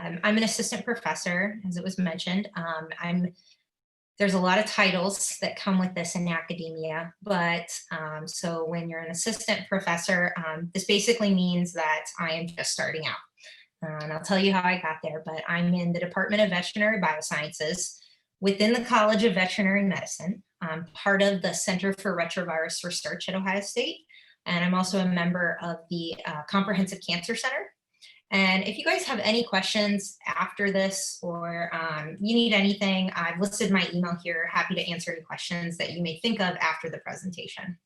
I'm an assistant professor, as it was mentioned. There's a lot of titles that come with this in academia, but so when you're an assistant professor, this basically means that I am just starting out. And I'll tell you how I got there, but I'm in the Department of Veterinary Biosciences within the College of Veterinary Medicine. I'm part of the Center for Retrovirus Research at Ohio State, and I'm also a member of the Comprehensive Cancer Center. And if you guys have any questions after this, or you need anything, I've listed my email here. Happy to answer any questions that you may think of after the presentation.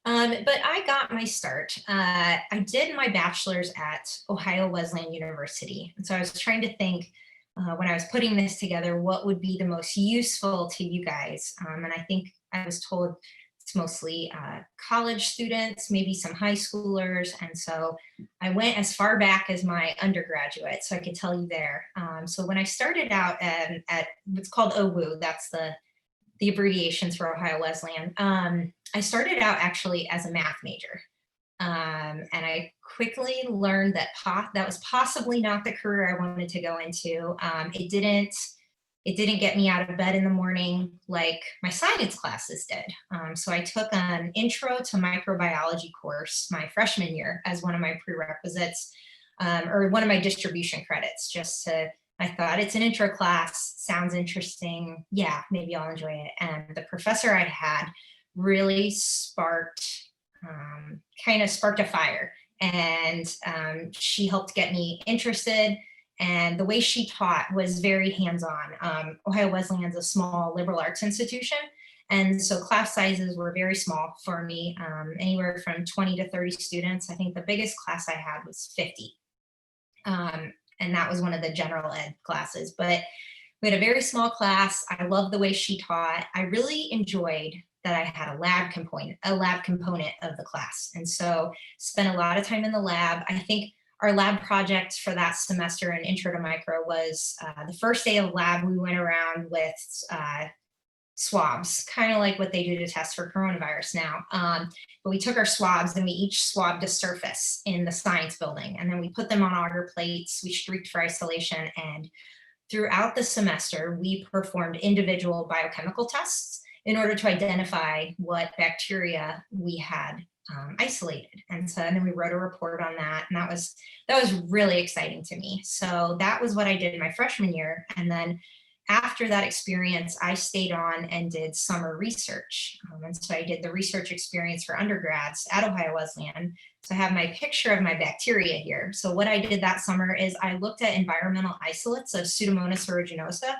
But I got my start. I did my bachelor's at Ohio Wesleyan University. And so I was trying to think when I was putting this together, what would be the most useful to you guys? And I think I was told it's mostly college students, maybe some high schoolers. And so I went as far back as my undergraduate, so I could tell you there. So when I started out at what's called OWU, that's the abbreviations for Ohio Wesleyan, I started out actually as a math major. And I quickly learned that that was possibly not the career I wanted to go into. It didn't get me out of bed in the morning like my science classes did. So I took an intro to microbiology course my freshman year as one of my prerequisites, or one of my distribution credits, I thought it's an intro class, sounds interesting. Yeah, maybe I'll enjoy it. And the professor I had really kind of sparked a fire, and she helped get me interested. And the way she taught was very hands-on. Ohio Wesleyan's a small liberal arts institution, and so class sizes were very small for me, anywhere from 20 to 30 students. I think the biggest class I had was 50. And that was one of the general ed classes. But we had a very small class. I loved the way she taught. I really enjoyed that I had a lab component of the class. And so spent a lot of time in the lab. I think our lab project for that semester in Intro to Micro was the first day of lab, we went around with swabs, kind of like what they do to test for coronavirus now. But we took our swabs and we each swabbed a surface in the science building. And then we put them on agar plates, we streaked for isolation. And throughout the semester, we performed individual biochemical tests in order to identify what bacteria we had isolated. And then we wrote a report on that. And that was really exciting to me. So that was what I did my freshman year. And then after that experience, I stayed on and did summer research. And so I did the research experience for undergrads at Ohio Wesleyan. So I have my picture of my bacteria here. So what I did that summer is I looked at environmental isolates of Pseudomonas aeruginosa.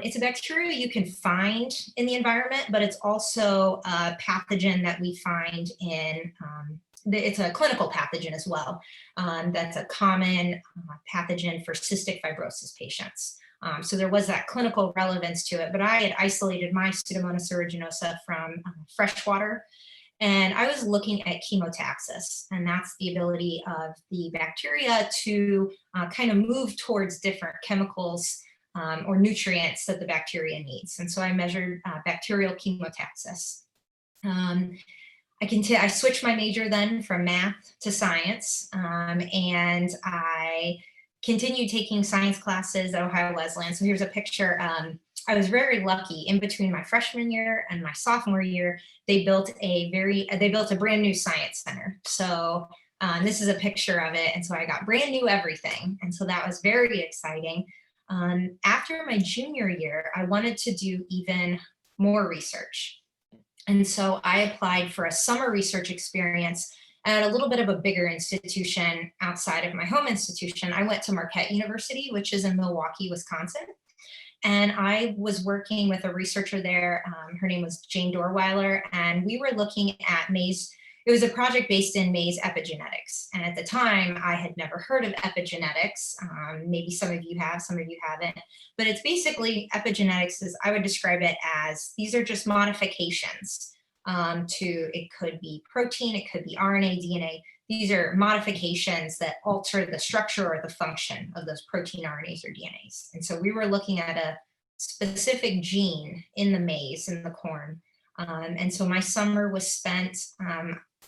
It's a bacteria you can find in the environment, but it's also a pathogen that we find in, it's a clinical pathogen as well. That's a common pathogen for cystic fibrosis patients. So there was that clinical relevance to it, but I had isolated my Pseudomonas aeruginosa from fresh water, and I was looking at chemotaxis, and that's the ability of the bacteria to kind of move towards different chemicals or nutrients that the bacteria needs. And so I measured bacterial chemotaxis. I switched my major then from math to science, and I continued taking science classes at Ohio Wesleyan. So here's a picture. I was very lucky. In between my freshman year and my sophomore year, they built a brand new science center. So this is a picture of it. And so I got brand new everything. And so that was very exciting. After my junior year, I wanted to do even more research. And so I applied for a summer research experience at a little bit of a bigger institution outside of my home institution. I went to Marquette University, which is in Milwaukee, Wisconsin. And I was working with a researcher there. Her name was Jane Dorweiler, and we were looking at maize. It was a project based in maize epigenetics. And at the time, I had never heard of epigenetics. Maybe some of you have, some of you haven't. But it's basically, epigenetics is, I would describe it as, these are just modifications it could be protein, it could be RNA, DNA. These are modifications that alter the structure or the function of those protein, RNAs, or DNAs. And so we were looking at a specific gene in the maize, in the corn. And so my summer was spent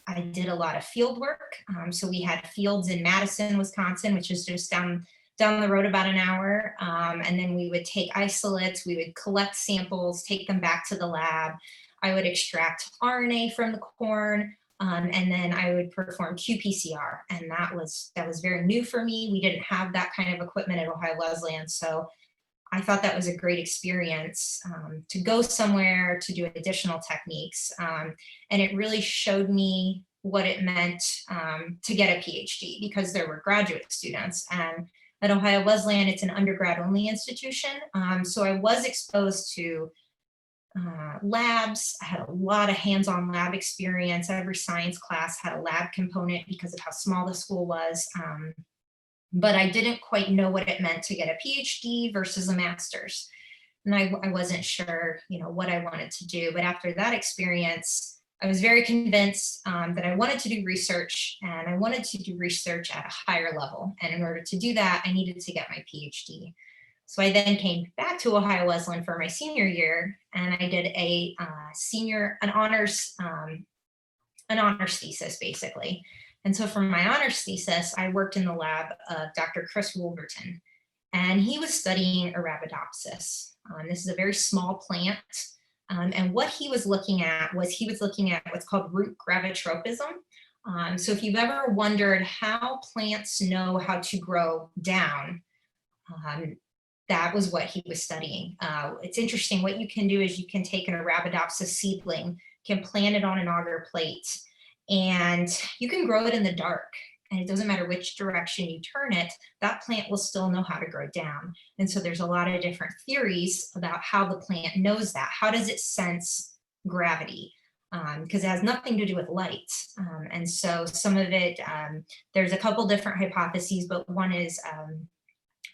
I did a lot of field work. So we had fields in Madison, Wisconsin, which is just down the road about an hour. And then we would take isolates, we would collect samples, take them back to the lab. I would extract RNA from the corn, and then I would perform qPCR. And that was very new for me. We didn't have that kind of equipment at Ohio Wesleyan. So I thought that was a great experience to go somewhere to do additional techniques. And it really showed me what it meant to get a PhD, because there were graduate students. And at Ohio Wesleyan, it's an undergrad only institution. So I was exposed to labs. I had a lot of hands-on lab experience. Every science class had a lab component because of how small the school was. But I didn't quite know what it meant to get a PhD versus a master's. And I wasn't sure, what I wanted to do. But after that experience, I was very convinced that I wanted to do research, and I wanted to do research at a higher level. And in order to do that, I needed to get my PhD. So I then came back to Ohio Wesleyan for my senior year, and I did an honors thesis, basically. And so for my honors thesis, I worked in the lab of Dr. Chris Wolverton, and he was studying Arabidopsis. This is a very small plant. And what he was looking at was what's called root gravitropism. So if you've ever wondered how plants know how to grow down, that was what he was studying. It's interesting. What you can do is you can take an Arabidopsis seedling, can plant it on an agar plate, and you can grow it in the dark. And it doesn't matter which direction you turn it, that plant will still know how to grow down. And so there's a lot of different theories about how the plant knows that. How does it sense gravity? Because it has nothing to do with light. And so some of it, there's a couple different hypotheses, but one is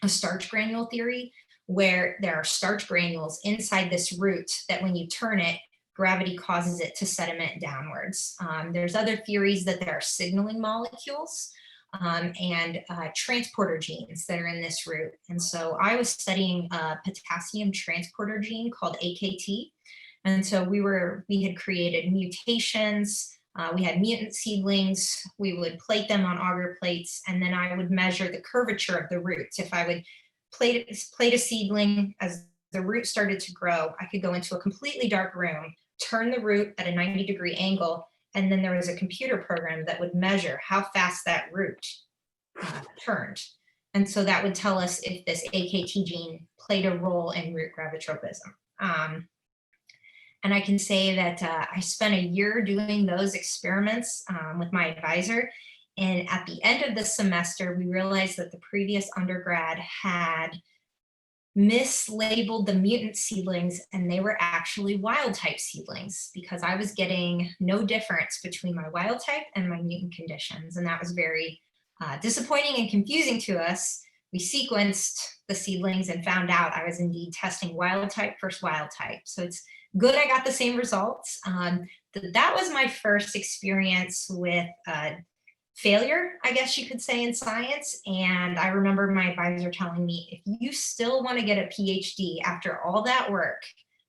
a starch granule theory, where there are starch granules inside this root that when you turn it, gravity causes it to sediment downwards. There's other theories that there are signaling molecules and transporter genes that are in this root. And so I was studying a potassium transporter gene called AKT. And so we had created mutations. We had mutant seedlings. We would plate them on agar plates, and then I would measure the curvature of the roots. If I would plate a seedling, as the root started to grow, I could go into a completely dark room, turn the root at a 90-degree angle, and then there was a computer program that would measure how fast that root turned. And so that would tell us if this AKT gene played a role in root gravitropism. And I can say that I spent a year doing those experiments with my advisor. And at the end of the semester, we realized that the previous undergrad had mislabeled the mutant seedlings, and they were actually wild type seedlings, because I was getting no difference between my wild type and my mutant conditions. And that was very disappointing and confusing to us. We sequenced the seedlings and found out I was indeed testing wild type versus wild type. So it's good I got the same results. That was my first experience with failure, I guess you could say, in science. And I remember my advisor telling me, if you still want to get a PhD after all that work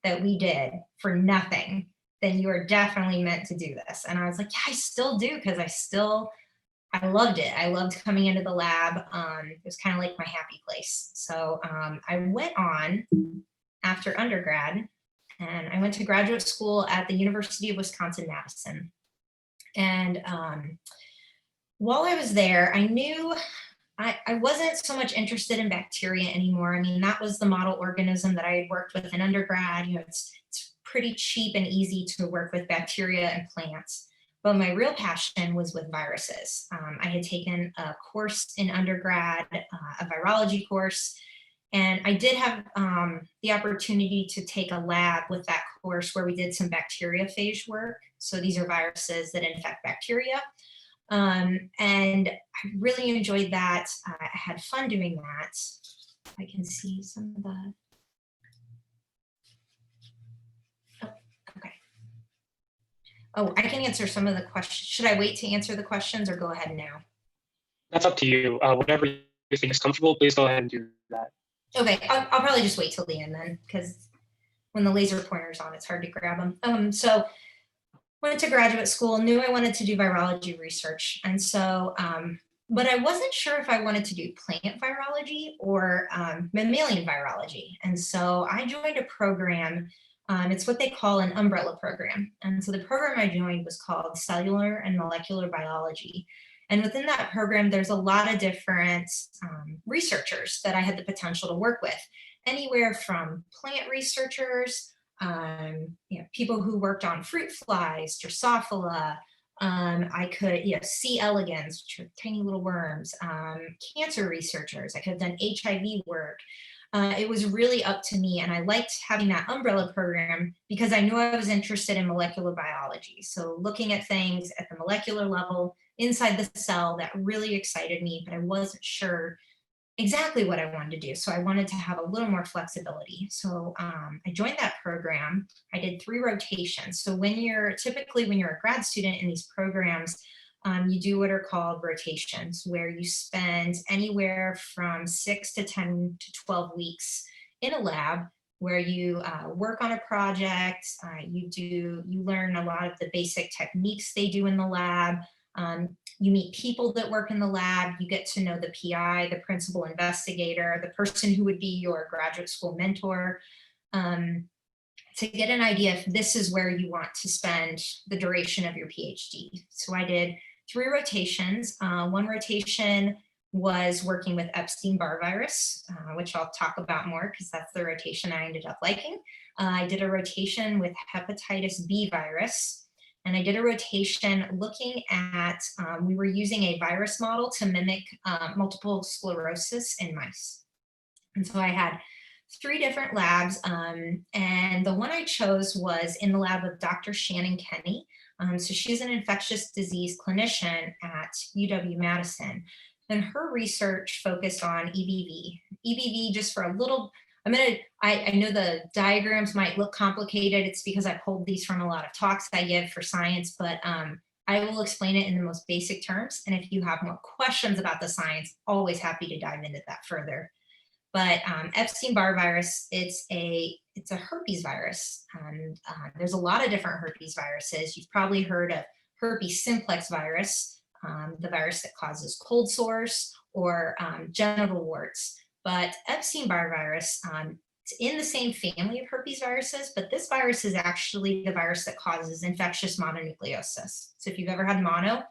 that we did for nothing, then you are definitely meant to do this. And I was like, yeah, I still do, because I loved it. I loved coming into the lab. It was kind of like my happy place. So I went on after undergrad, and I went to graduate school at the University of Wisconsin-Madison. And while I was there, I knew I wasn't so much interested in bacteria anymore. I mean, that was the model organism that I had worked with in undergrad. It's pretty cheap and easy to work with bacteria and plants. But my real passion was with viruses. I had taken a course in undergrad, a virology course, and I did have the opportunity to take a lab with that course where we did some bacteriophage work. So these are viruses that infect bacteria. And I really enjoyed that. I had fun doing that. I can see some of the, I can answer some of the questions. Should I wait to answer the questions or go ahead now? That's up to you. Whatever you think is comfortable, please go ahead and do that. Okay, I'll probably just wait till the end then, because when the laser pointer's on, it's hard to grab them. So went to graduate school, knew I wanted to do virology research. And so, but I wasn't sure if I wanted to do plant virology or mammalian virology. And so I joined a program. It's what they call an umbrella program. And so the program I joined was called Cellular and Molecular Biology. And within that program, there's a lot of different researchers that I had the potential to work with, anywhere from plant researchers, people who worked on fruit flies, Drosophila. I could, C. elegans, which are tiny little worms, cancer researchers. I could have done HIV work. It was really up to me, and I liked having that umbrella program because I knew I was interested in molecular biology. So looking at things at the molecular level inside the cell, that really excited me, but I wasn't sure exactly what I wanted to do. So I wanted to have a little more flexibility. So I joined that program. I did 3 rotations. So when you're a grad student in these programs, you do what are called rotations, where you spend anywhere from 6 to 10 to 12 weeks in a lab where you work on a project. You learn a lot of the basic techniques they do in the lab. You meet people that work in the lab. You get to know the PI, the principal investigator, the person who would be your graduate school mentor, to get an idea if this is where you want to spend the duration of your PhD. So I did 3 rotations. One rotation was working with Epstein-Barr virus, which I'll talk about more because that's the rotation I ended up liking. I did a rotation with hepatitis B virus. And I did a rotation looking at, we were using a virus model to mimic multiple sclerosis in mice. And so I had 3 different labs, and the one I chose was in the lab of Dr. Shannon Kenny. So she's an infectious disease clinician at UW-Madison, and her research focused on EBV. EBV, just for a little, I know the diagrams might look complicated. It's because I pulled these from a lot of talks I give for science, but I will explain it in the most basic terms. And if you have more questions about the science, always happy to dive into that further. But Epstein-Barr virus, it's a herpes virus. And there's a lot of different herpes viruses. You've probably heard of herpes simplex virus, the virus that causes cold sores or genital warts. But Epstein-Barr virus, it's in the same family of herpes viruses, but this virus is actually the virus that causes infectious mononucleosis. So if you've ever had mono,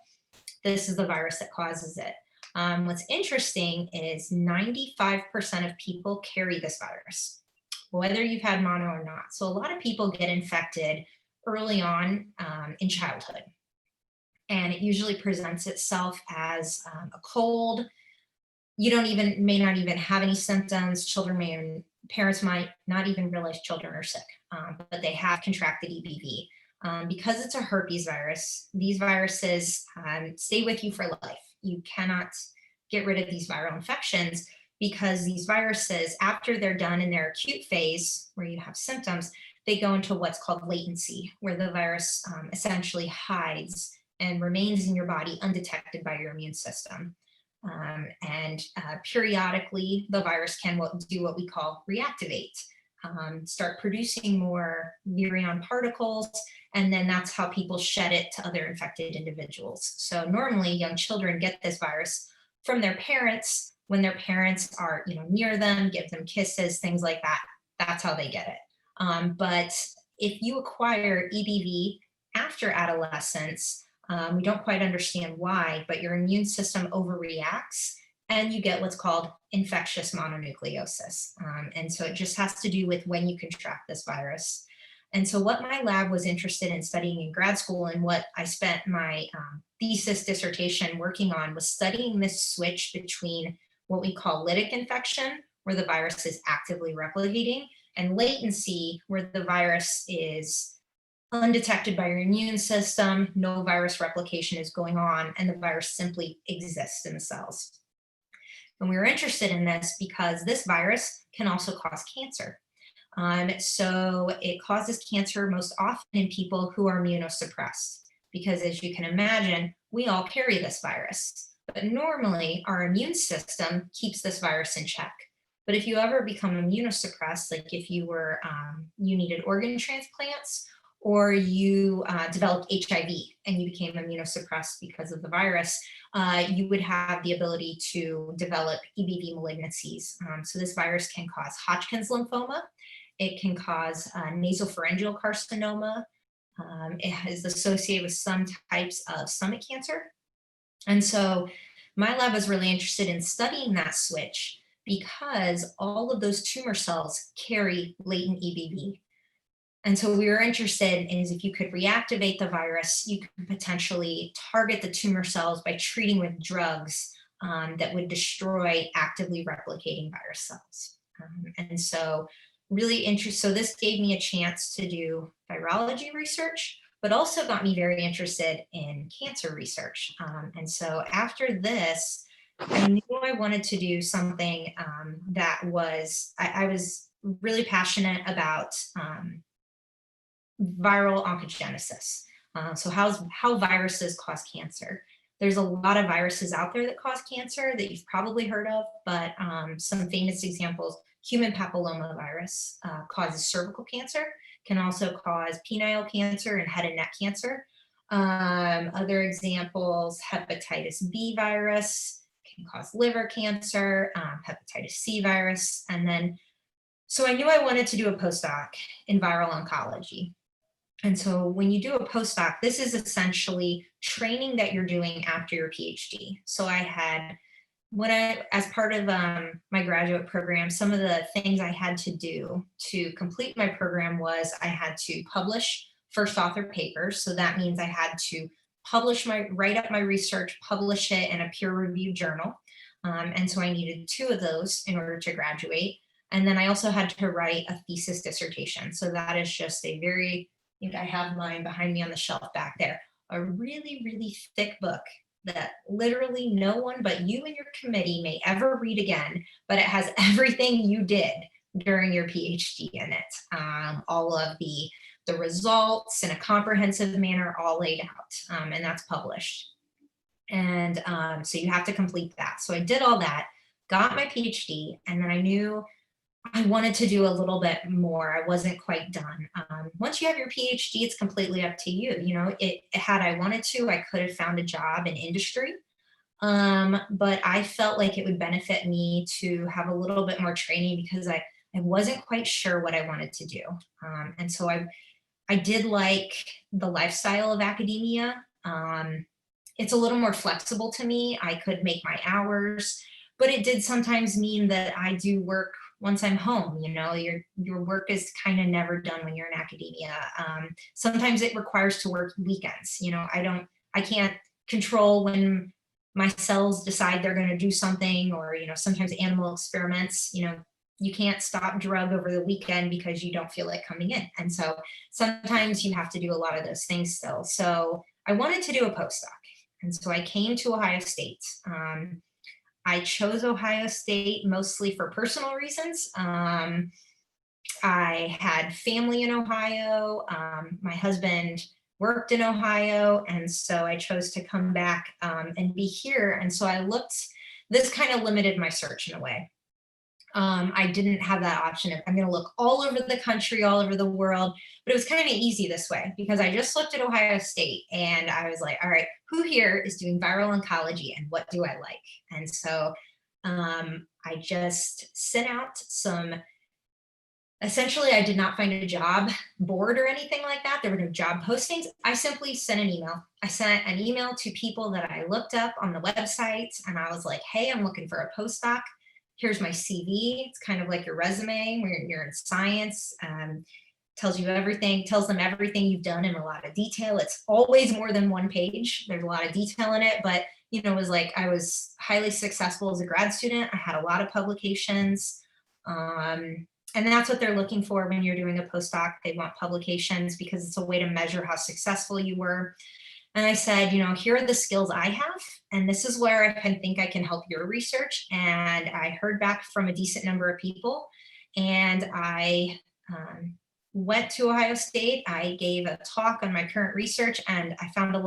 this is the virus that causes it. What's interesting is 95% of people carry this virus, whether you've had mono or not. So a lot of people get infected early on in childhood. And it usually presents itself as a cold. You may not even have any symptoms. Parents might not even realize children are sick, but they have contracted EBV. Because it's a herpes virus, these viruses stay with you for life. You cannot get rid of these viral infections because these viruses, after they're done in their acute phase, where you have symptoms, they go into what's called latency, where the virus essentially hides and remains in your body undetected by your immune system. Periodically, the virus can do what we call reactivate, start producing more virion particles, and then that's how people shed it to other infected individuals. So normally, young children get this virus from their parents when their parents are near them, give them kisses, things like that. That's how they get it. But if you acquire EBV after adolescence, we don't quite understand why, but your immune system overreacts and you get what's called infectious mononucleosis. And so it just has to do with when you contract this virus. And so what my lab was interested in studying in grad school and what I spent my thesis dissertation working on was studying this switch between what we call lytic infection, where the virus is actively replicating, and latency, where the virus is undetected by your immune system, no virus replication is going on, and the virus simply exists in the cells. And we were interested in this because this virus can also cause cancer. So it causes cancer most often in people who are immunosuppressed, because as you can imagine, we all carry this virus. But normally our immune system keeps this virus in check. But if you ever become immunosuppressed, like if you needed organ transplants, or you developed HIV and you became immunosuppressed because of the virus, you would have the ability to develop EBV malignancies. So this virus can cause Hodgkin's lymphoma. It can cause nasopharyngeal carcinoma. It is associated with some types of stomach cancer. And so my lab was really interested in studying that switch because all of those tumor cells carry latent EBV. And so we were interested in is if you could reactivate the virus, you could potentially target the tumor cells by treating with drugs that would destroy actively replicating virus cells. And so really interested, so this gave me a chance to do virology research, but also got me very interested in cancer research. And so after this, I knew I wanted to do something that was, I was really passionate about viral oncogenesis. So how viruses cause cancer. There's a lot of viruses out there that cause cancer that you've probably heard of, but some famous examples, human papillomavirus causes cervical cancer, can also cause penile cancer and head and neck cancer. Other examples, hepatitis B virus can cause liver cancer, hepatitis C virus, and then, so I knew I wanted to do a postdoc in viral oncology. And so when you do a postdoc, this is essentially training that you're doing after your PhD. So I had, as part of my graduate program, some of the things I had to do to complete my program was I had to publish first author papers. So that means I had to write up my research, publish it in a peer-reviewed journal. And so I needed 2 of those in order to graduate. And then I also had to write a thesis dissertation. So that is just a very, I have mine behind me on the shelf back there, a really, really thick book that literally no one but you and your committee may ever read again, but it has everything you did during your PhD in it. All of the results in a comprehensive manner, all laid out, and that's published. And so you have to complete that. So I did all that, got my PhD, and then I knew I wanted to do a little bit more. I wasn't quite done. Once you have your PhD, it's completely up to you. Had I wanted to, I could have found a job in industry. But I felt like it would benefit me to have a little bit more training because I wasn't quite sure what I wanted to do. And so I did like the lifestyle of academia. It's a little more flexible to me. I could make my hours, but it did sometimes mean that I do work once I'm home. Your work is kind of never done when you're in academia. Sometimes it requires to work weekends. I can't control when my cells decide they're going to do something, or sometimes animal experiments, you can't stop drug over the weekend because you don't feel like coming in. And so sometimes you have to do a lot of those things still. So I wanted to do a postdoc. And so I came to Ohio State. I chose Ohio State mostly for personal reasons. I had family in Ohio. My husband worked in Ohio, and so I chose to come back and be here. And so this kind of limited my search in a way. I didn't have that option of I'm going to look all over the country, all over the world, but it was kind of easy this way because I just looked at Ohio State and I was like, all right, who here is doing viral oncology and what do I like? And so I just sent out essentially I did not find a job board or anything like that. There were no job postings. I simply sent an email. I sent an email to people that I looked up on the website and I was like, hey, I'm looking for a postdoc. Here's my CV. It's kind of like your resume when you're in science. Tells them everything you've done in a lot of detail. It's always more than 1 page. There's a lot of detail in it, but it was like I was highly successful as a grad student. I had a lot of publications. And that's what they're looking for when you're doing a postdoc. They want publications because it's a way to measure how successful you were. And I said, here are the skills I have, and this is where I think I can help your research. And I heard back from a decent number of people, and I went to Ohio State. I gave a talk on my current research, and I found a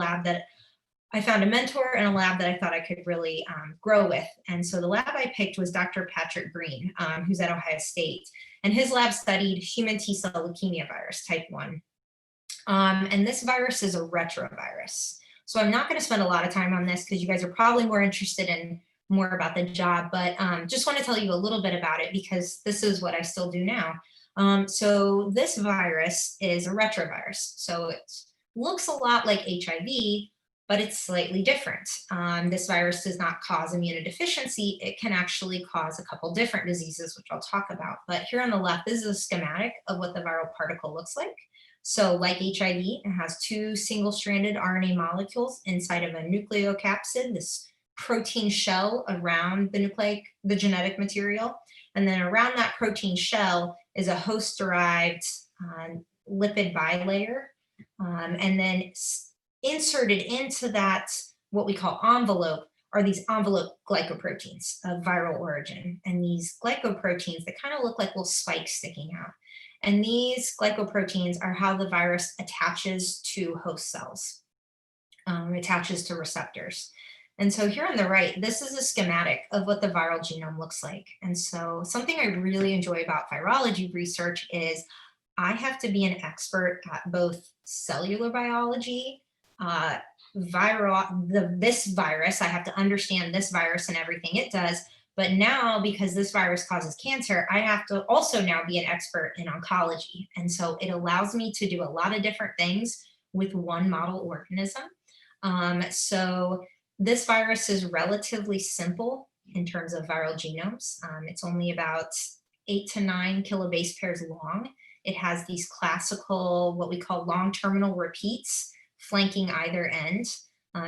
mentor and a lab that I thought I could really grow with. And so the lab I picked was Dr. Patrick Green, who's at Ohio State, and his lab studied human T-cell leukemia virus type 1. And this virus is a retrovirus. So I'm not going to spend a lot of time on this because you guys are probably more interested in more about the job, but just want to tell you a little bit about it because this is what I still do now. So this virus is a retrovirus. So it looks a lot like HIV, but it's slightly different. This virus does not cause immunodeficiency. It can actually cause a couple different diseases, which I'll talk about. But here on the left, this is a schematic of what the viral particle looks like. So like HIV, it has two single-stranded RNA molecules inside of a nucleocapsid, this protein shell around the genetic material. And then around that protein shell is a host-derived lipid bilayer. And then inserted into that, what we call envelope, are these envelope glycoproteins of viral origin. And these glycoproteins, they kind of look like little spikes sticking out. And these glycoproteins are how the virus attaches to host cells, attaches to receptors. And so here on the right, this is a schematic of what the viral genome looks like. And so something I really enjoy about virology research is I have to be an expert at both cellular biology, this virus, I have to understand this virus and everything it does. But now, because this virus causes cancer, I have to also now be an expert in oncology. And so it allows me to do a lot of different things with one model organism. So this virus is relatively simple in terms of viral genomes. It's only about 8 to 9 kilobase pairs long. It has these classical, what we call long terminal repeats flanking either end.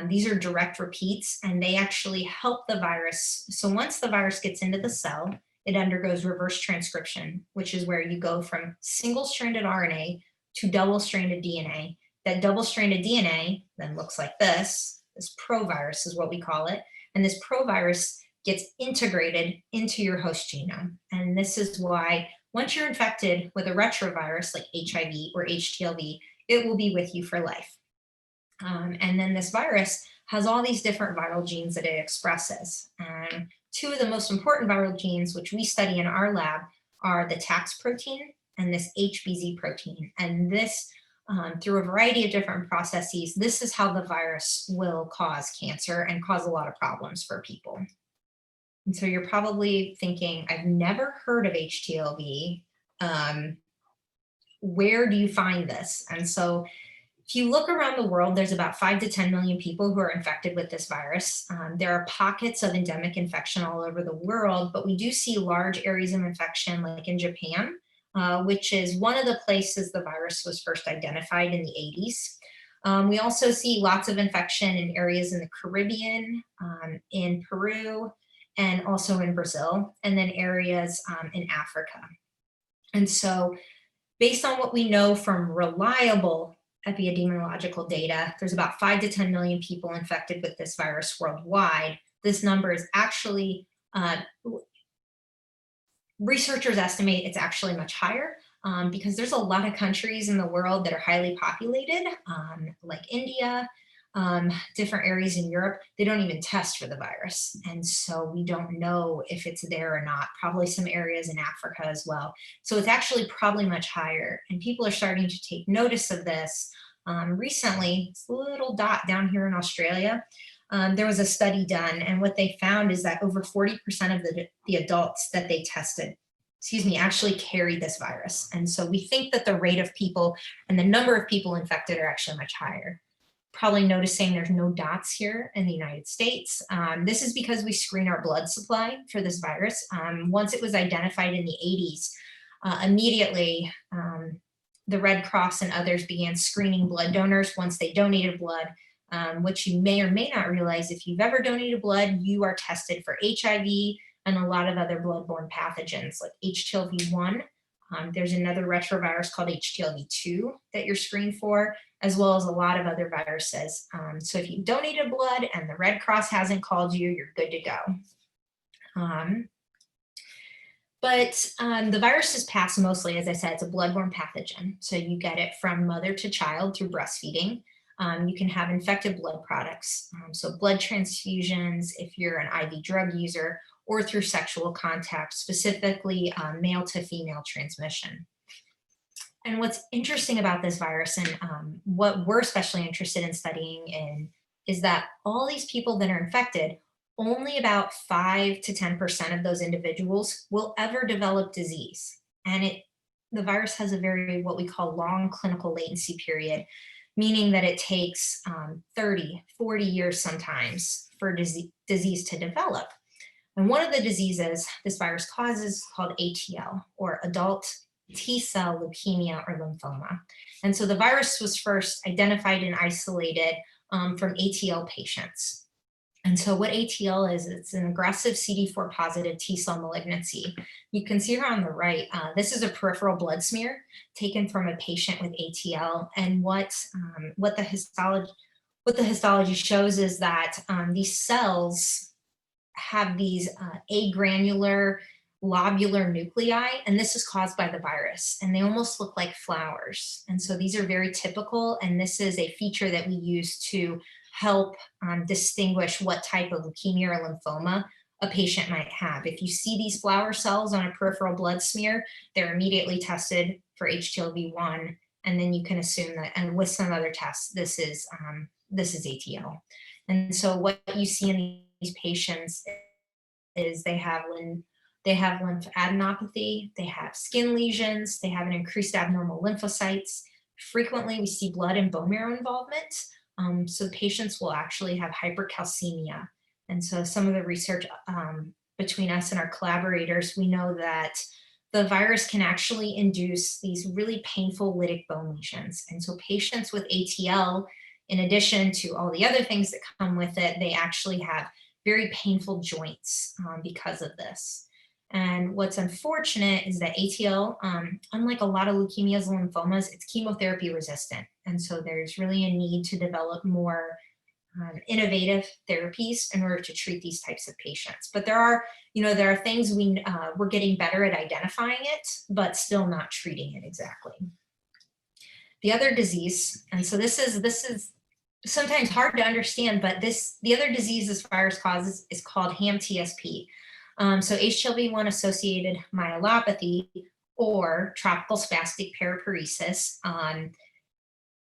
These are direct repeats, and they actually help the virus. So once the virus gets into the cell, it undergoes reverse transcription, which is where you go from single-stranded RNA to double-stranded DNA. That double-stranded DNA then looks like this. This provirus is what we call it. And this provirus gets integrated into your host genome. And this is why once you're infected with a retrovirus like HIV or HTLV, it will be with you for life. And then this virus has all these different viral genes that it expresses. And two of the most important viral genes, which we study in our lab, are the TAX protein and this HBZ protein. And this, through a variety of different processes, this is how the virus will cause cancer and cause a lot of problems for people. And so you're probably thinking, I've never heard of HTLV. Where do you find this? And so if you look around the world, there's about 5 to 10 million people who are infected with this virus. There are pockets of endemic infection all over the world, but we do see large areas of infection like in Japan, which is one of the places the virus was first identified in the 80s. We also see lots of infection in areas in the Caribbean, in Peru, and also in Brazil, and then areas in Africa. And so based on what we know from reliable epidemiological data, there's about 5 to 10 million people infected with this virus worldwide. This number is actually, researchers estimate it's actually much higher because there's a lot of countries in the world that are highly populated, like India, different areas in Europe. They don't even test for the virus. And so we don't know if it's there or not, probably some areas in Africa as well. So it's actually probably much higher. And people are starting to take notice of this. Recently, this little dot down here in Australia, there was a study done, and what they found is that over 40% of the adults that they tested, actually carried this virus. And so we think that the rate of people and the number of people infected are actually much higher. Probably noticing there's no dots here in the United States. This is because we screen our blood supply for this virus. Once it was identified in the 80s, immediately the Red Cross and others began screening blood donors once they donated blood, which you may or may not realize if you've ever donated blood, you are tested for HIV and a lot of other bloodborne pathogens like HTLV1. There's another retrovirus called HTLV2 that you're screened for, as well as a lot of other viruses. So if you donated blood and the Red Cross hasn't called you, you're good to go. But the virus is passed mostly, as I said, it's a bloodborne pathogen. So you get it from mother to child through breastfeeding. You can have infected blood products. So blood transfusions, if you're an IV drug user, or through sexual contact, specifically male to female transmission. And what's interesting about this virus and what we're especially interested in studying in is that all these people that are infected, only about 5 to 10% of those individuals will ever develop disease. And the virus has a very, what we call long clinical latency period, meaning that it takes 30, 40 years sometimes for disease to develop. And one of the diseases this virus causes is called ATL, or adult T-cell leukemia or lymphoma. And so the virus was first identified and isolated from ATL patients. And so what ATL is, it's an aggressive CD4 positive T-cell malignancy. You can see here on the right, this is a peripheral blood smear taken from a patient with ATL. And what the histology shows is that these cells have these agranular lobular nuclei, and this is caused by the virus, and they almost look like flowers. And so these are very typical, and this is a feature that we use to help distinguish what type of leukemia or lymphoma a patient might have. If you see these flower cells on a peripheral blood smear, they're immediately tested for HTLV1, and then you can assume that, and with some other tests, this is ATL. And so what you see in these patients is they have lymphadenopathy, they have skin lesions, they have an increased abnormal lymphocytes. Frequently, we see blood and bone marrow involvement. So patients will actually have hypercalcemia. And so some of the research between us and our collaborators, we know that the virus can actually induce these really painful lytic bone lesions. And so patients with ATL, in addition to all the other things that come with it, they actually have very painful joints because of this. And what's unfortunate is that ATL, unlike a lot of leukemias and lymphomas, it's chemotherapy resistant. And so there's really a need to develop more innovative therapies in order to treat these types of patients. But there are things we're getting better at identifying it, but still not treating it exactly. The other disease, and so this is sometimes hard to understand, but the other disease this virus causes is called HAM-TSP. So HTLV1 associated myelopathy, or tropical spastic paraparesis.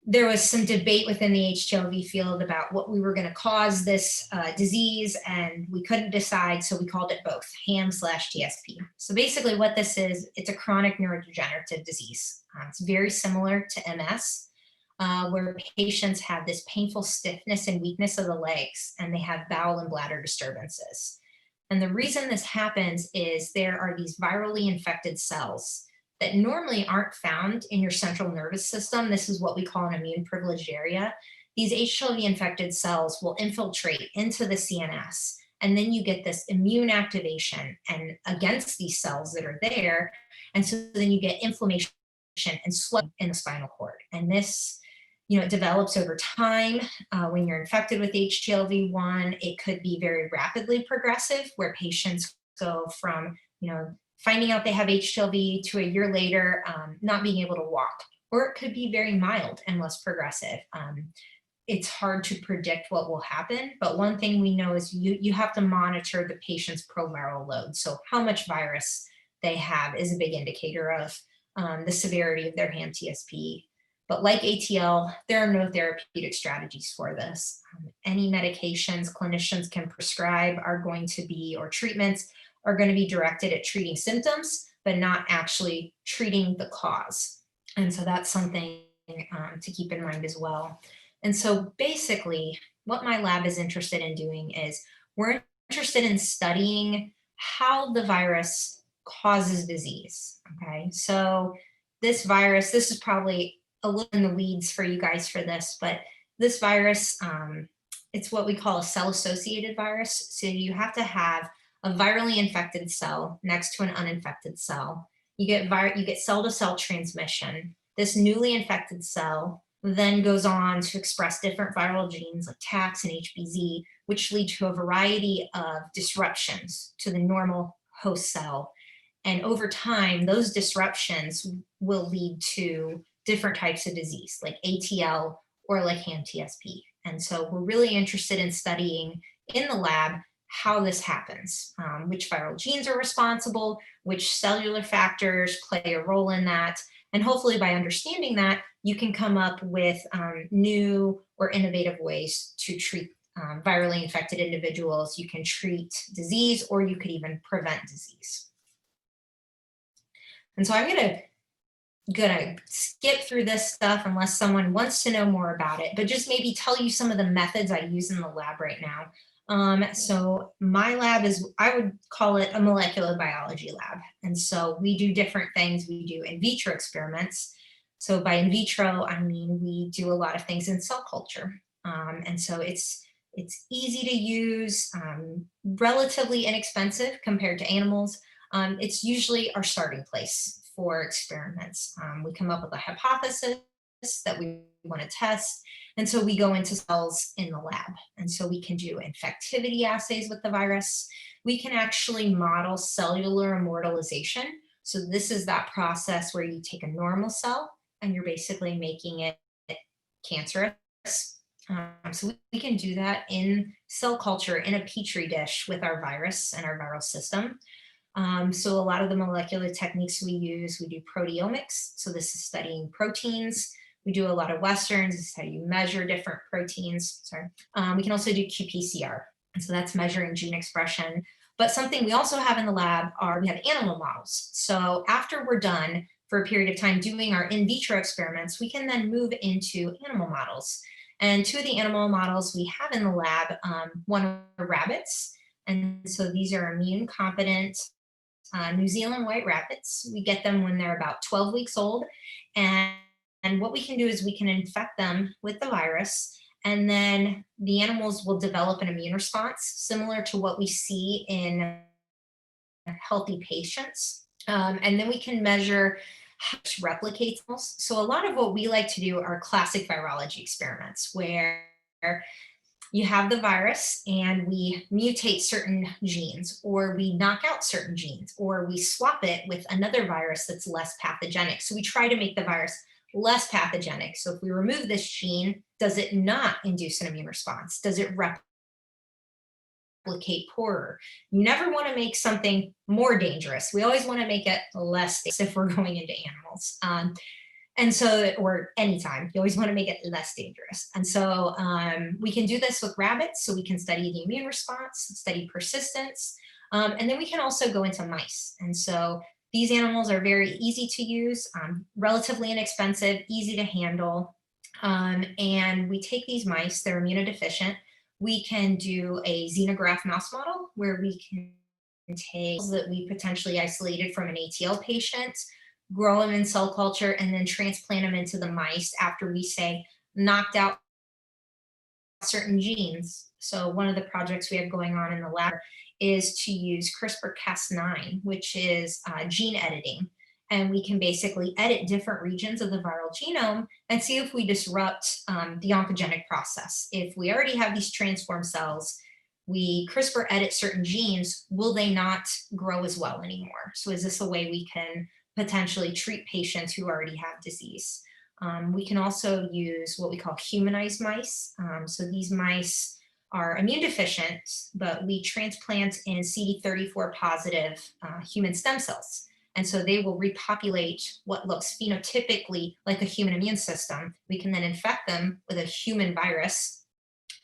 There was some debate within the HTLV field about what we were going to cause this disease, and we couldn't decide, so we called it both, HAM/TSP. So basically what this is, it's a chronic neurodegenerative disease. It's very similar to MS, where patients have this painful stiffness and weakness of the legs, and they have bowel and bladder disturbances. And the reason this happens is there are these virally infected cells that normally aren't found in your central nervous system. This is what we call an immune privileged area. These HTLV infected cells will infiltrate into the CNS, and then you get this immune activation and against these cells that are there. And so then you get inflammation and swelling in the spinal cord. And this, it develops over time. When you're infected with HTLV1, it could be very rapidly progressive, where patients go from, finding out they have HTLV to a year later, not being able to walk, or it could be very mild and less progressive. It's hard to predict what will happen, but one thing we know is you have to monitor the patient's proviral load. So how much virus they have is a big indicator of the severity of their HAM-TSP. But like ATL, there are no therapeutic strategies for this. Any medications clinicians can prescribe are going to be, or treatments are going to be directed at treating symptoms, but not actually treating the cause. And so that's something to keep in mind as well. And so basically, what my lab is interested in doing is we're interested in studying how the virus causes disease. Okay, so this virus, this is probably a little in the weeds for you guys for this, but this virus, it's what we call a cell-associated virus. So you have to have a virally infected cell next to an uninfected cell. You get cell-to-cell transmission. This newly infected cell then goes on to express different viral genes like TAX and HBZ, which lead to a variety of disruptions to the normal host cell. And over time, those disruptions will lead to different types of disease, like ATL or like HAM-TSP. And so we're really interested in studying in the lab how this happens, which viral genes are responsible, which cellular factors play a role in that, And hopefully by understanding that, you can come up with new or innovative ways to treat virally infected individuals. You can treat disease, or you could even prevent disease. And so I'm gonna skip through this stuff unless someone wants to know more about it, but just maybe tell you some of the methods I use in the lab right now. So my lab is, I would call it a molecular biology lab. And so we do different things. We do in vitro experiments. So by in vitro, I mean, we do a lot of things in cell culture. And so it's easy to use, relatively inexpensive compared to animals. It's usually our starting place for experiments. We come up with a hypothesis that we want to test. And so we go into cells in the lab. And so we can do infectivity assays with the virus. We can actually model cellular immortalization. So this is that process where you take a normal cell and you're basically making it cancerous. So we can do that in cell culture in a petri dish with our virus and our viral system. So a lot of the molecular techniques we use, we do proteomics. So this is studying proteins. We do a lot of Westerns. This is how you measure different proteins. Sorry. We can also do qPCR. And so that's measuring gene expression. But something we also have in the lab we have animal models. So after we're done for a period of time doing our in vitro experiments, we can then move into animal models. And two of the animal models we have in the lab, one are rabbits. And so these are immune competent New Zealand white rabbits. We get them when they're about 12 weeks old. And what we can do is we can infect them with the virus, and then the animals will develop an immune response similar to what we see in healthy patients. And then we can measure how it replicates. So a lot of what we like to do are classic virology experiments where you have the virus and we mutate certain genes, or we knock out certain genes, or we swap it with another virus that's less pathogenic. So we try to make the virus less pathogenic. So if we remove this gene, does it not induce an immune response? Does it replicate poorer? You never want to make something more dangerous. We always want to make it less dangerous if we're going into animals. And so, or anytime, you always want to make it less dangerous. And so we can do this with rabbits. So we can study the immune response, study persistence, and then we can also go into mice. And so these animals are very easy to use, relatively inexpensive, easy to handle. And we take these mice, they're immunodeficient. We can do a xenograft mouse model where we can take that we potentially isolated from an ATL patient, grow them in cell culture, and then transplant them into the mice after we say knocked out certain genes. So one of the projects we have going on in the lab is to use CRISPR-Cas9, which is gene editing. And we can basically edit different regions of the viral genome and see if we disrupt the oncogenic process. If we already have these transformed cells, we CRISPR edit certain genes, will they not grow as well anymore? So is this a way we can potentially treat patients who already have disease? We can also use what we call humanized mice. So these mice are immune deficient, but we transplant in CD34 positive human stem cells. And so they will repopulate what looks phenotypically like a human immune system. We can then infect them with a human virus,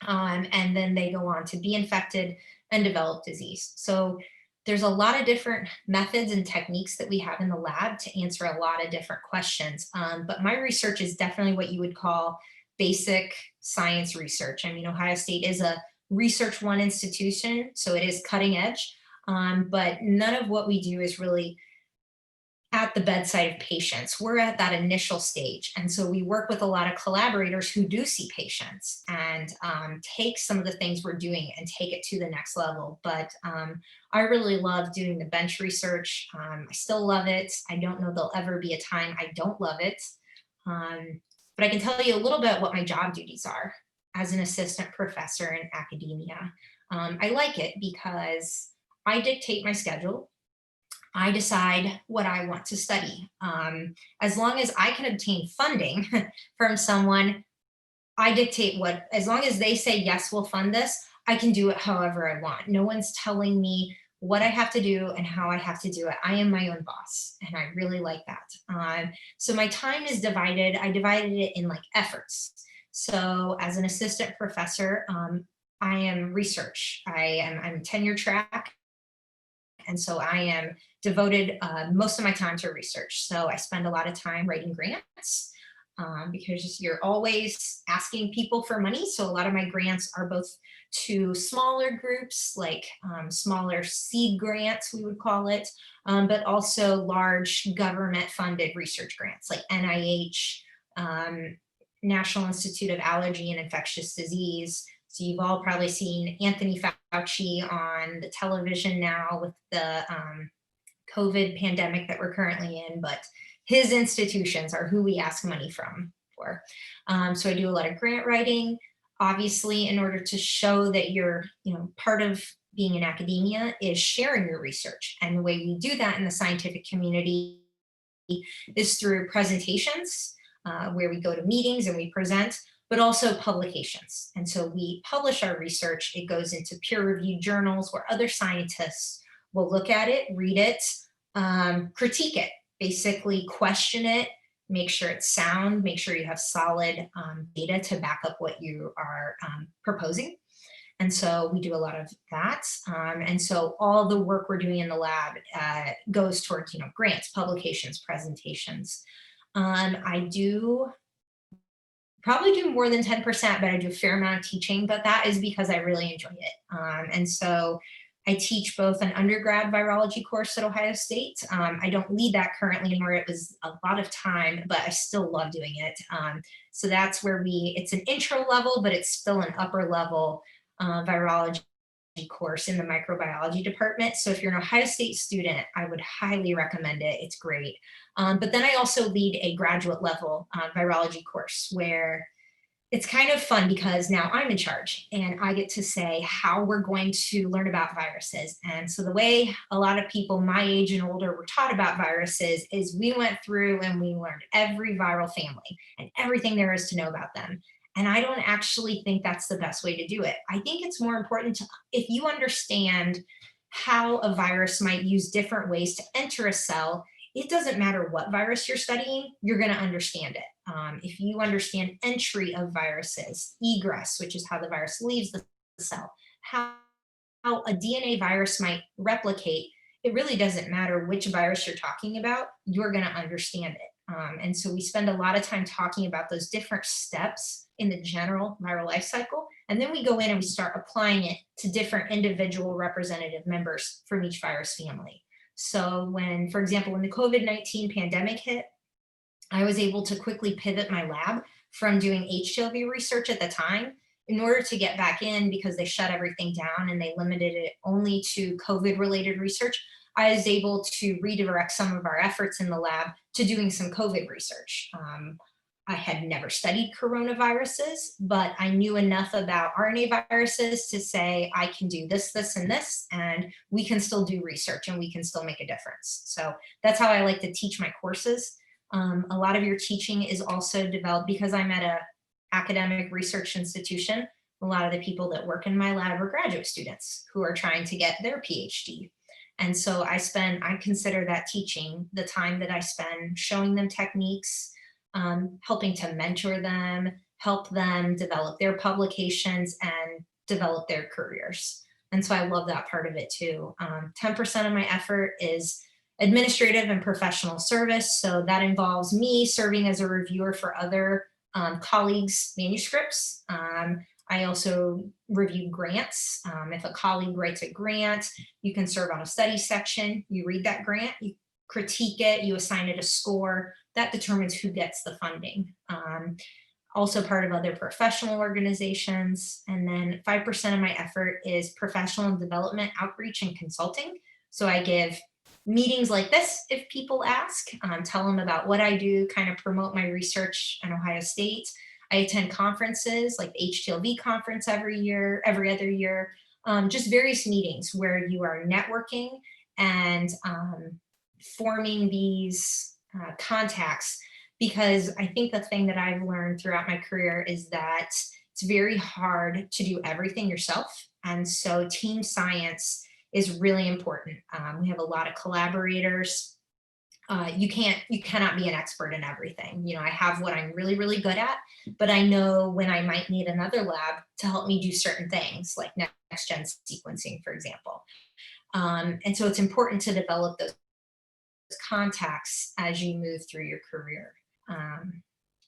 and then they go on to be infected and develop disease. So there's a lot of different methods and techniques that we have in the lab to answer a lot of different questions. But my research is definitely what you would call basic science research. I mean, Ohio State is a Research One institution, so it is cutting edge, but none of what we do is really at the bedside of patients. We're at that initial stage. And so we work with a lot of collaborators who do see patients and take some of the things we're doing and take it to the next level. But I really love doing the bench research. I still love it. I don't know there'll ever be a time I don't love it. But I can tell you a little bit what my job duties are as an assistant professor in academia. I like it because I dictate my schedule. I decide what I want to study. As long as I can obtain funding from someone, I dictate what, as long as they say, yes, we'll fund this, I can do it however I want. No one's telling me what I have to do and how I have to do it. I am my own boss, and I really like that. So my time is divided. I divided it in like efforts. So as an assistant professor, I am research. I'm tenure track. And so I am devoted most of my time to research. So I spend a lot of time writing grants because you're always asking people for money. So a lot of my grants are both to smaller groups, like smaller seed grants, we would call it, but also large government funded research grants like NIH, National Institute of Allergy and Infectious Disease. So you've all probably seen Anthony Fauci on the television now with the COVID pandemic that we're currently in, but his institutions are who we ask money from for. So I do a lot of grant writing, obviously, in order to show that you're, part of being in academia is sharing your research. And the way we do that in the scientific community is through presentations, where we go to meetings and we present, but also publications. And so we publish our research. It goes into peer-reviewed journals where other scientists will look at it, read it, critique it, basically question it, make sure it's sound, make sure you have solid data to back up what you are proposing. And so we do a lot of that. And so all the work we're doing in the lab goes towards, grants, publications, presentations. I do probably do more than 10%, but I do a fair amount of teaching, but that is because I really enjoy it. And so I teach both an undergrad virology course at Ohio State. I don't lead that currently anymore. It was a lot of time, but I still love doing it. So that's where it's an intro level, but it's still an upper level virology course in the microbiology department. So if you're an Ohio State student, I would highly recommend it. It's great. But then I also lead a graduate level virology course where it's kind of fun because now I'm in charge and I get to say how we're going to learn about viruses. And so the way a lot of people my age and older were taught about viruses is we went through and we learned every viral family and everything there is to know about them. And I don't actually think that's the best way to do it. I think it's more important if you understand how a virus might use different ways to enter a cell, it doesn't matter what virus you're studying, you're going to understand it. If you understand entry of viruses, egress, which is how the virus leaves the cell, how a DNA virus might replicate, it really doesn't matter which virus you're talking about, you're going to understand it. And so we spend a lot of time talking about those different steps in the general viral life cycle. And then we go in and we start applying it to different individual representative members from each virus family. So for example, when the COVID-19 pandemic hit, I was able to quickly pivot my lab from doing HTOB research at the time in order to get back in because they shut everything down and they limited it only to COVID-related research. I was able to redirect some of our efforts in the lab to doing some COVID research. I had never studied coronaviruses, but I knew enough about RNA viruses to say, I can do this, this, and this, and we can still do research and we can still make a difference. So that's how I like to teach my courses. A lot of your teaching is also developed because I'm at an academic research institution. A lot of the people that work in my lab are graduate students who are trying to get their PhD. And so I consider that teaching, the time that I spend showing them techniques, helping to mentor them, help them develop their publications and develop their careers. And so I love that part of it too. 10% of my effort is administrative and professional service. So that involves me serving as a reviewer for other colleagues' manuscripts. I also review grants. If a colleague writes a grant, you can serve on a study section. You read that grant, you critique it, you assign it a score. That determines who gets the funding. Also part of other professional organizations. And then 5% of my effort is professional development, outreach, and consulting. So I give meetings like this if people ask, tell them about what I do, kind of promote my research at Ohio State. I attend conferences like the HTOB conference every other year, just various meetings where you are networking and forming these contacts, because I think the thing that I've learned throughout my career is that it's very hard to do everything yourself. And so team science is really important. We have a lot of collaborators. You cannot be an expert in everything. You know, I have what I'm really, really good at, but I know when I might need another lab to help me do certain things, like next gen sequencing, for example. And so it's important to develop those contacts as you move through your career.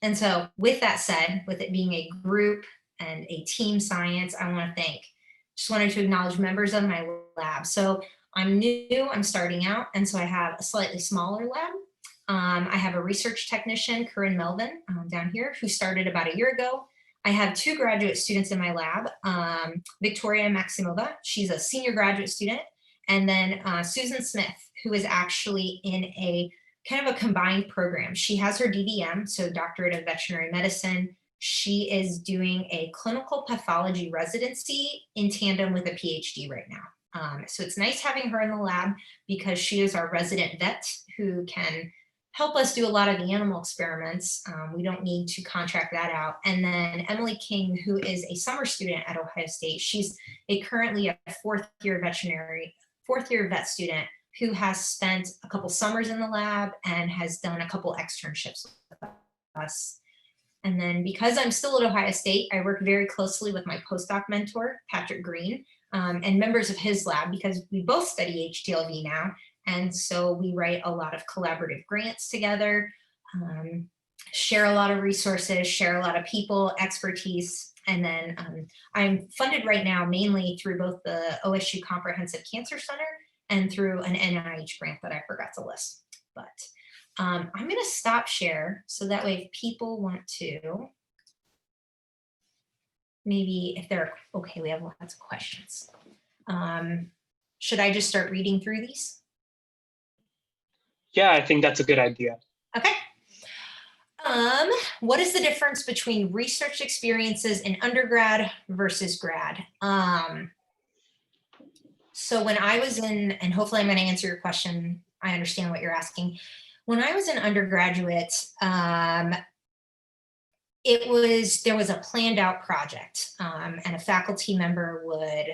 And so with that said, with it being a group and a team science, I want to just wanted to acknowledge members of my lab. So I'm new, I'm starting out, and so I have a slightly smaller lab. I have a research technician, Corinne Melvin, down here, who started about a year ago. I have 2 graduate students in my lab, Victoria Maximova, she's a senior graduate student, and then Susan Smith, who is actually in a kind of a combined program. She has her DVM, so Doctorate of Veterinary Medicine. She is doing a clinical pathology residency in tandem with a PhD right now. So it's nice having her in the lab because she is our resident vet who can help us do a lot of the animal experiments. We don't need to contract that out. And then Emily King, who is a summer student at Ohio State. She's currently a fourth year vet student who has spent a couple summers in the lab and has done a couple externships with us. And then because I'm still at Ohio State, I work very closely with my postdoc mentor, Patrick Green, and members of his lab because we both study HTLV now. And so we write a lot of collaborative grants together, share a lot of resources, share a lot of people, expertise. And then I'm funded right now mainly through both the OSU Comprehensive Cancer Center and through an NIH grant that I forgot to list. But I'm going to stop share so that way if people want to, maybe if they're okay, we have lots of questions. Should I just start reading through these? Yeah, I think that's a good idea. Okay. What is the difference between research experiences in undergrad versus grad? So when I was in, and hopefully I'm going to answer your question, I understand what you're asking. When I was an undergraduate, there was a planned out project, and a faculty member would,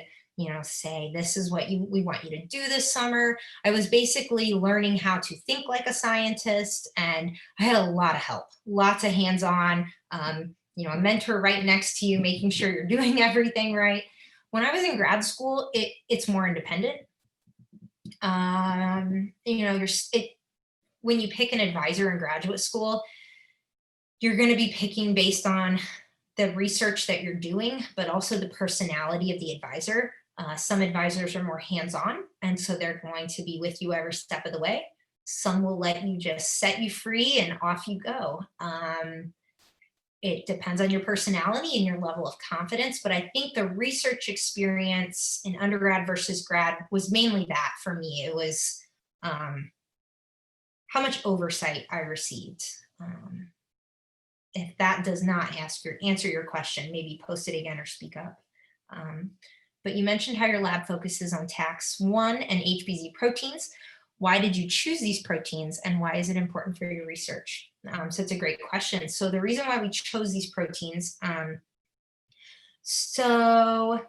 say, this is what we want you to do this summer. I was basically learning how to think like a scientist, and I had a lot of help, lots of hands-on, a mentor right next to you, making sure you're doing everything right. When I was in grad school, it's more independent. When you pick an advisor in graduate school, you're going to be picking based on the research that you're doing, but also the personality of the advisor. Some advisors are more hands-on, and so they're going to be with you every step of the way. Some will let you just set you free and off you go. It depends on your personality and your level of confidence, but I think the research experience in undergrad versus grad was mainly that for me. It was how much oversight I received. If that does not answer your question, maybe post it again or speak up. But you mentioned how your lab focuses on Tax1 and HBZ proteins. Why did you choose these proteins and why is it important for your research? So it's a great question. So the reason why we chose these proteins, so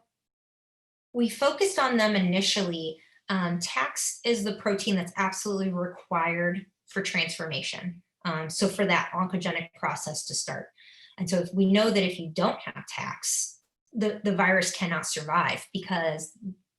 we focused on them initially. Tax is the protein that's absolutely required for transformation. So for that oncogenic process to start. And so if we know that if you don't have Tax, the virus cannot survive because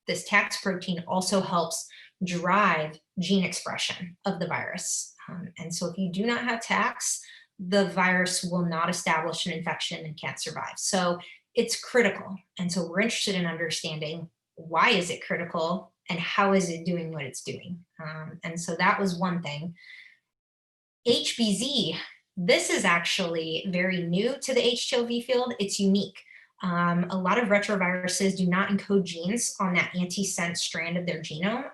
this Tax protein also helps drive gene expression of the virus. And so if you do not have Tax, the virus will not establish an infection and can't survive. So it's critical. And so we're interested in understanding why is it critical and how is it doing what it's doing. And so that was one thing. HBZ, this is actually very new to the HTLV field. It's unique. A lot of retroviruses do not encode genes on that antisense strand of their genome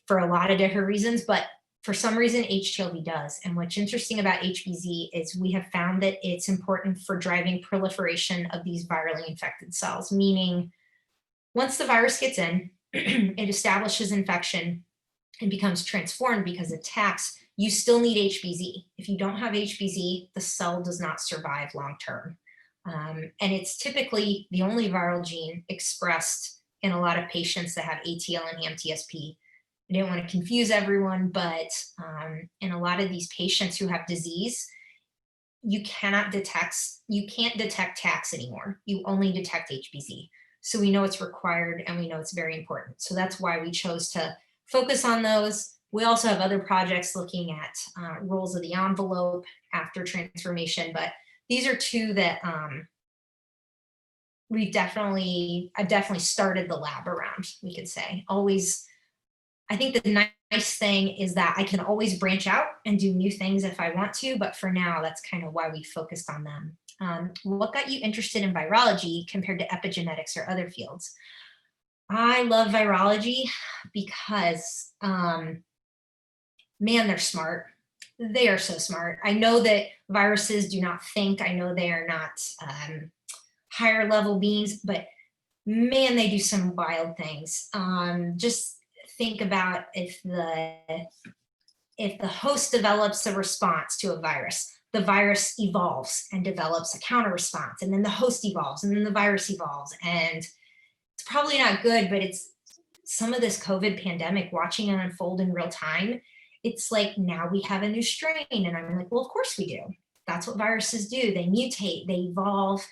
for a lot of different reasons, but for some reason HTLV does. And what's interesting about HBZ is we have found that it's important for driving proliferation of these virally infected cells, meaning once the virus gets in, it establishes infection and becomes transformed because of Tax. You still need HBZ. If you don't have HBZ, the cell does not survive long term. And it's typically the only viral gene expressed in a lot of patients that have ATL and EMTSP. I didn't want to confuse everyone, but in a lot of these patients who have disease, you can't detect TAX anymore. You only detect HBZ. So we know it's required and we know it's very important. So that's why we chose to focus on those. We also have other projects looking at roles of the envelope after transformation, but these are two that I've definitely started the lab around, we could say. Always, I think the nice thing is that I can always branch out and do new things if I want to, but for now, that's kind of why we focused on them. What got you interested in virology compared to epigenetics or other fields? I love virology because, man, they're smart. They are so smart. I know that viruses do not think. I know they are not higher level beings, but man, they do some wild things. Just think about if the host develops a response to a virus, the virus evolves and develops a counter response, and then the host evolves, and then the virus evolves. And it's probably not good, but it's some of this COVID pandemic, watching it unfold in real time. It's like, now we have a new strain. And I'm like, well, of course we do. That's what viruses do. They mutate, they evolve.